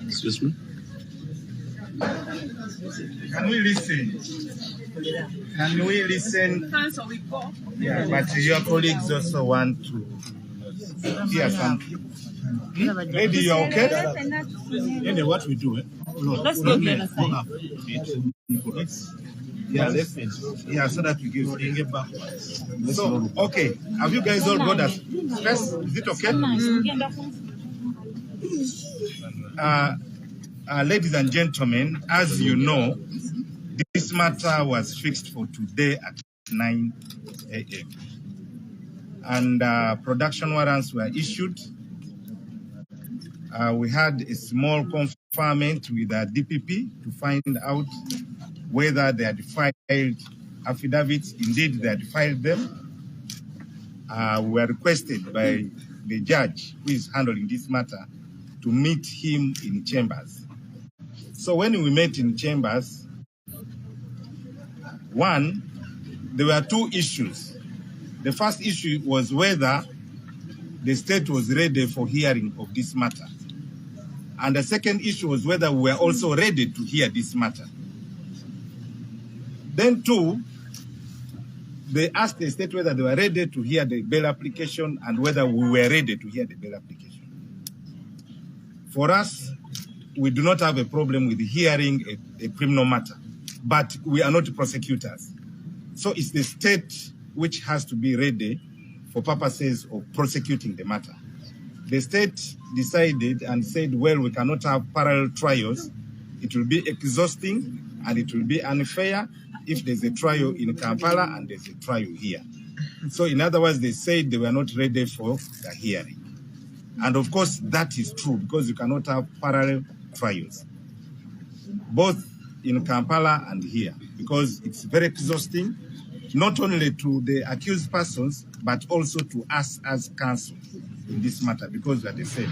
Excuse me? Can we listen? Can we listen? Yeah, but your colleagues also want to hear something. Lady, you are okay? Anyway, what we do, Let's go the other side. Yeah, listen. Yeah, so that we give back. So, okay. Have you guys all got us? First, is it okay? Ladies and gentlemen, as you know, this matter was fixed for today at 9 a.m. And production warrants were issued. We had a small conferment with the DPP to find out whether they had filed affidavits. Indeed, they had filed them. We were requested by the judge who is handling this matter to meet him in chambers. So when we met in chambers, one, there were two issues. The first issue was whether the state was ready for hearing of this matter. And the second issue was whether we were also ready to hear this matter. Then two, they asked the state whether they were ready to hear the bail application and whether we were ready to hear the bail application. For us, we do not have a problem with hearing a criminal matter, but we are not prosecutors. So it's the state which has to be ready for purposes of prosecuting the matter. The state decided and said, well, we cannot have parallel trials. It will be exhausting and it will be unfair if there's a trial in Kampala and there's a trial here. So in other words, they said they were not ready for the hearing. And of course, that is true because you cannot have parallel trials, both in Kampala and here, because it's very exhausting, not only to the accused persons, but also to us as counsel in this matter, because we are the same.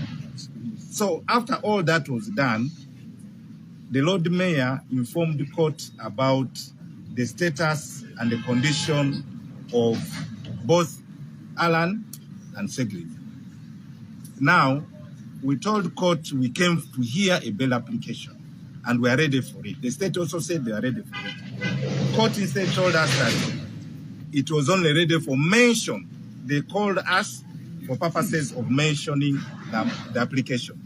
So after all that was done, the Lord Mayor informed the court about the status and the condition of both Allan and Ssegirinya. Now, we told court we came to hear a bail application and we are ready for it. The state also said they are ready for it. Court instead told us that it was only ready for mention. They called us for purposes of mentioning the application,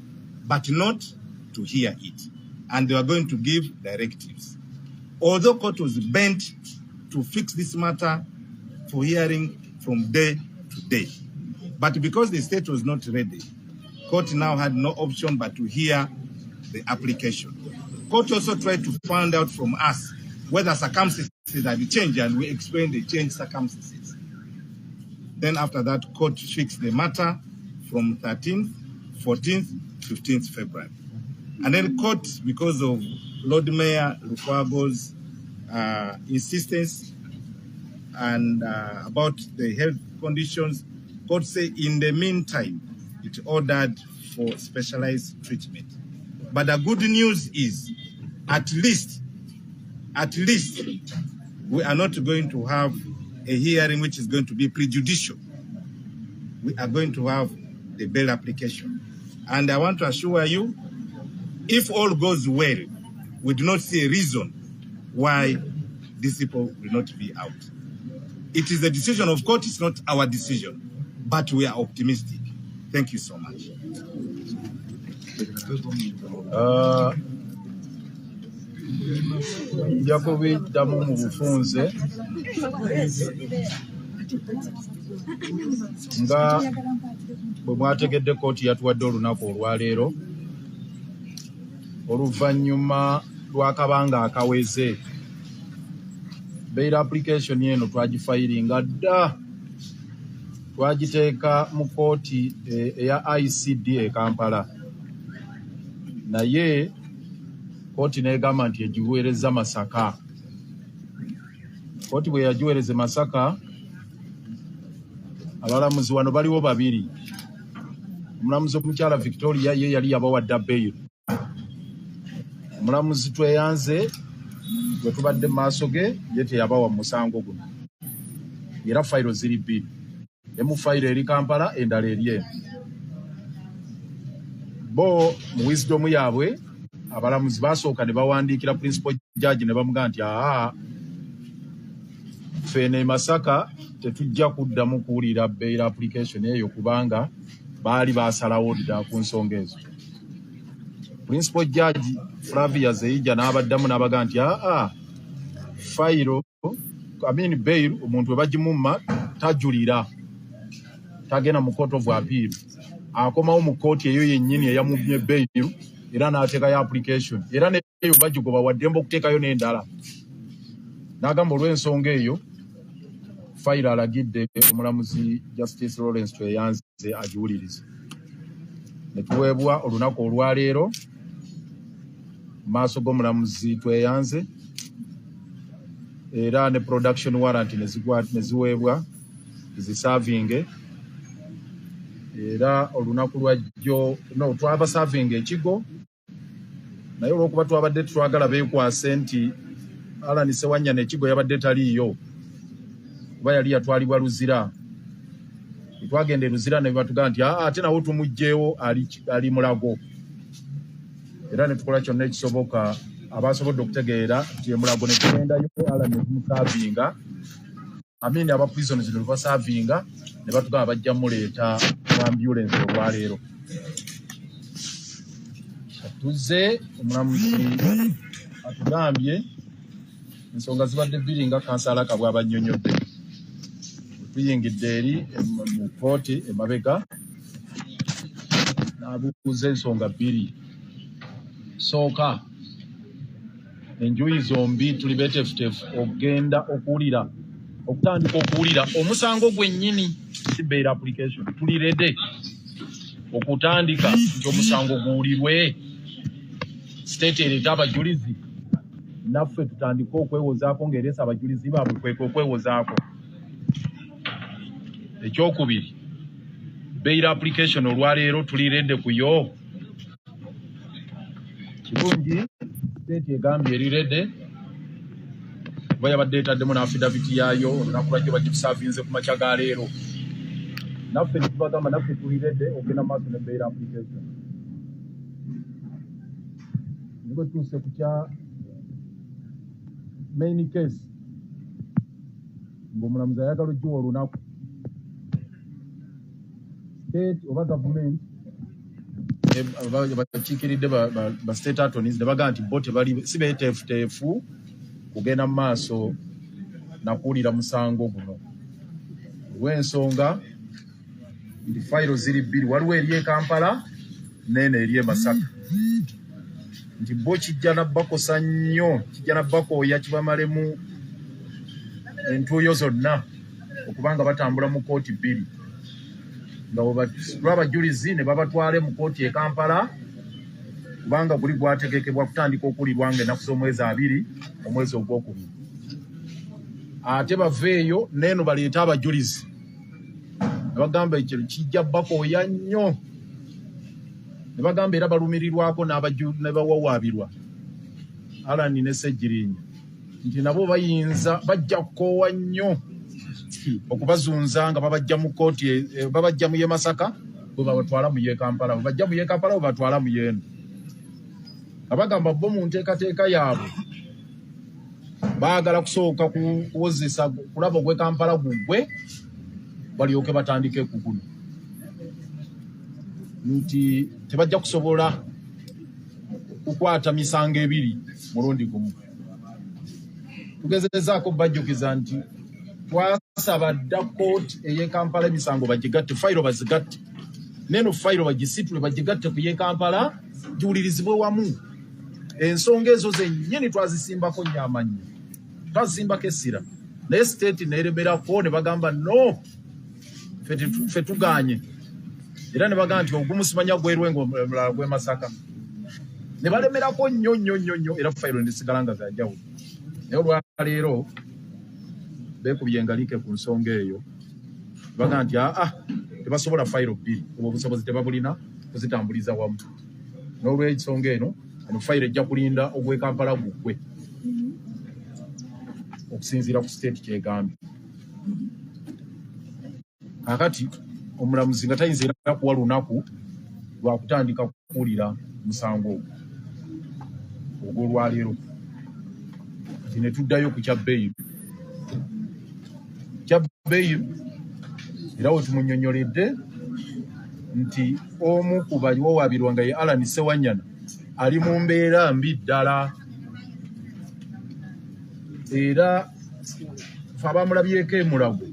but not to hear it. And they were going to give directives. Although court was bent to fix this matter for hearing from day to day. But because the state was not ready, court now had no option but to hear the application. Court also tried to find out from us whether circumstances had changed, and we explained the changed circumstances. Then after that, court fixed the matter from 13th, 14th, 15th February. And then court, because of Lord Mayor Lukwago's insistence and about the health conditions, court said in the meantime, it ordered for specialized treatment. But the good news is, at least, we are not going to have a hearing which is going to be prejudicial. We are going to have the bail application. And I want to assure you, if all goes well, we do not see a reason why these people will not be out. It is the decision of court, it's not our decision, but we are optimistic. Thank you so much. Jakubiddamu mu bufunze nga bwe mwategedde kooti yatuwadde olunaku olwaleero oluvannyuma lw'akabanga akaweze. Bail application eno twagifayiringa dda, twagiteeka mu kooti eya ICD e Kampala, naye kooti n'egamba nti egiweereza Masaka. Kooti bwe yagiweereza Masaka, abalamuzi wano baliwo babiri. Omulamuzi omukyala Victoria ye yali yabawadde bail. Omulamuzi Tweyanze bwe tubadde maaso ge ye teyabawa musango guno. Era fayiro ziri bbiri. Emu fayiro eri Kampala endala eri eno. Bo mu wisdom yaabwe abalamuzi basooka ne bawandiikira principal judge ne bamugamba nti fene Masaka tetujja kuddamu kuwulira bail application eyo kubanga baali basalawo dda ku nsonga ezo. Principal judge Flavia Zeija n'abaddamu n'abagamba nti fayiro bail omuntu we bagimumma tajulira tagenda mu court of appeal akomawo mu kooti eyo yennyini eyamumye bail era n'ateekayo application era neyo bagigoba waddemba okuteekayo n'endala. N'agamba olw'ensonga eyo fayiro alagidde omulamuzi Justice Lawrence Tweyanze agiwulirize. Ne tuweebwa olunaku olwaleero maaso g'omulamuzi Tweyanze era ne production warrant ne ziweebwa zisavinge. Era olunaku lwajjo twaba savinga ekigo naye olw'okuba twabadde twagala beekwase nti Allan Ssewanyana ekigo yabadde taliiyo kuba yali yatwalibwa Luzira. Twagenda Luzira ne batugamba nti ate nawo tumugjeewo ali Mulago. Era ne tukola kyonna ekisoboka abasobodde okutegeera nti Mulago ne tugendayo Allan ne tumusavinga aba prisoners ne basavinga ne batugamba bajja muleeta ambulance olwaleero. Tuzze omulamuzi atugambye ensonga zibadde bbiri nga kansalaka bw'abannyonnyodde. Tuyingidde eri mu kooti emabega n'abuuza ensonga bbiri. Sooka enjuyi zombi tuli betefutefu okugenda okuwulira okutandika okuwulira omusango gwennyini si bail application. Tuli ready okutandika nti omusango guwulirwe state ereeta abajulizi naffe tutandika okwewozaako ng'ereesa abajulizi baabwe kweka okwewozaako. Ekyokubiri bail application olwaleero tuli ready kuyo. Kirungi state egambye eri ready kuba yabadde etaddemu n'affidaviti yaayo olunaku lwajjo bagisavinze ku makya ga leero. Naffe ne tubagamba naffe tuli ready ogenda maaso ne bail application. Nibwe tuuse ku kya main case ng'omulamuzi ayagala ojjuwa olunaku state oba gavumenti bakiikiridde ba state attorneys ne bagamba nti bo si beeteefuteefu kugenda mu maaso nakuwulira musango guno olw'ensonga nti fayiro ziri bbiri, waliwo eri e Kampala n'eno eri e Masaka. Nti bo kijja nabbakosa nnyo, kijja nabbakooya kibamalemu entuuyo zonna okubanga batambula mu kooti bbiri. Nga lw'abajulizi ne babatwale mu kooti e Kampala kubanga guli gwategekebwa kutandika okuwulirwa ng'ennaku z'omwezi 2 omwezi ogwokubiri. Ate baveeyo n'eno baleeta abajulizi ne bagamba ekyo kijja bbakooya nnyo. Ne bagamba era balumirirwako ne bawawaabirwa Allan ne Ssegirinya nti nabo bajja kukoowa nnyo okubazunza nga babajja mu kooti babajja mu ye Masaka bwe babatwala mu ye Kampala, bajja mu ye Kampala bwe batwala mu yeno. Abagamba bo mu nteekateeka yaabwe baagala kusooka kuwozesa kulaba ogw'e Kampala gugwe balyoke batandike ku guno. Nti tebajja kusobola kukwata misango ebiri mulundi gumu. Tugezezaako bajjukiza nti twasaba dda kooti ey'e Kampala emisango bagigatte, fayiro bazigatte, neno fayiro bagisitule bagigatte ku y'e Kampala giwulirizibwe wamu. Ensonga ezo zennyini twazisimbako nnyo amannya, twazisimbako essira, naye state neeremerako ne bagamba no, ffe tuganye. Era ne bagamba nti ogumu simanya gwerwenga omulala gw'e Masaka. Ne balemerako nnyo nnyo nnyo nnyo era fayiro ne zisigala nga za njawulo. Naye olwaleero beekubye engaliike ku nsonga eyo. Bagamba nti tebasobola fayiro bbiri, obwo obusobozi tebabulina kuzitambuliza wamu. N'olw'ensonga eno fayiro ejja kulinda ogw'e Kampala gugwe. okusinziira ku state kyegambye. Kakati omulamuzi nga tayinza era kuwa lunaku lwa kutandika kuwulira musango ogwo olwaleero. Kati ne tuddayo ku kya bbeeyi. Kya bbeeyi era we tumunnyonnyoledde nti omu ku bawawaabirwa nga ye Allan Ssewanyana ali mu mbeera mbi ddala. Era fe abamulabyeko emulago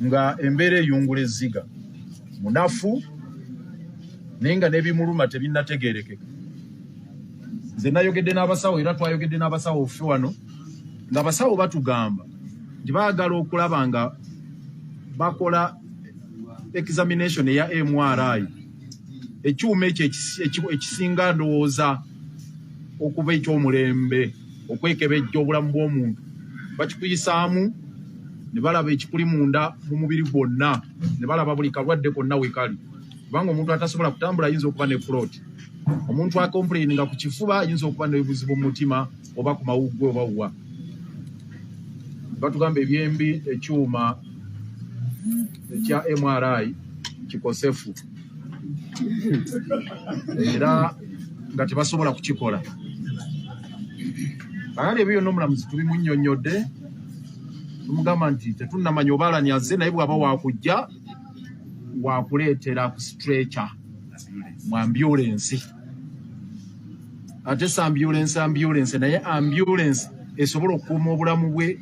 nga embeera eyungula ezziga munafu naye nga n'ebimuluma tebinnategeerekeka. Nze nayogedde n'abasawo era twayogedde n'abasawo ffe wano ng'abasawo batugamba nti baagala okulaba nga bakola examination eya MRI, ekyuma ekyo ekisinga ndowooza okuba eky'omulembe okwekebejja obulamu bw'omuntu, bakikuyisaamu ne balaba ekikuli munda mu mubiri gwonna, ne balaba buli kalwadde konna we kali. Kubanga omuntu atasobola kutambula ayinza okuba ne float, omuntu akomplaininga ku kifuba ayinza okuba n'ebuzibu mu mutima oba ku mawuggwe oba wa. Batugamba ebyembi ekyuma ekya MRI kikosefu era nga tebasobola kukikola. Kakati ebyo byonna omulamuzi tubimunnyonnyodde, tumugamba nti tetunnamanya oba Allan azze, naye bw'aba wakujja wakuleetera ku stretcher mu ambulance. Ate si ambulance naye ambulance esobola okukuuma obulamu bwe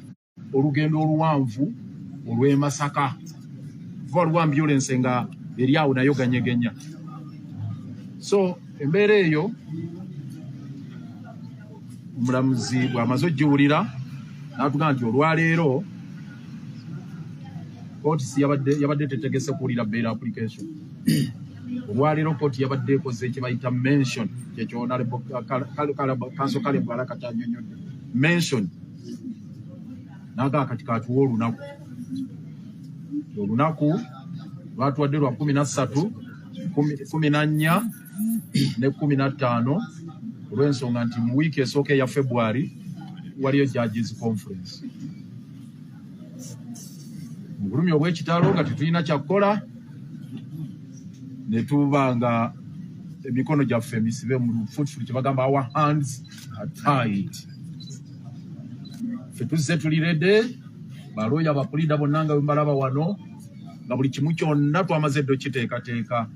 olugendo oluwanvu olw'e Masaka. Kuva waliwo ambulance nga eri awo nayo ganyegenya. So embeera eyo omulamuzi bw'amaze ogiwulira n'atugamba nti olwaleero kooti si yabadde tetegese kuwulira bail application. Olwaleero kooti yabadde ekoze kye bayita mention, kyekyo kanso kale bwala katanyonyodde mention, naga kati katuwa olunaku. Olunaku lwatuwadde lwa 13, 14 ne 15 olw'ensonga nti mu wiiki esooka eya February waliyo judges conference. Mu bulumi obw'ekitalo nga tetulina kyakukola ne tuba nga emikono gyaffe misibe mu futfuli kye bagamba our hands are tied. Ffe tuzze tuliredde balooya abapuliida bonna nga bembalaba wano nga buli kimu kyonna twamaze dde okiteekateeka.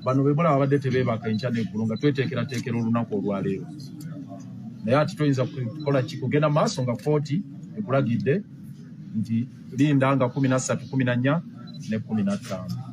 Bano be mulaba babadde tebeebaka enkya n'eggulu nga tweteekerateekera olunaku olwaleero. Naye ati toyinza kukola kugenda maaso nga kooti ekulagidde nti linda nga 13, 14 ne 15.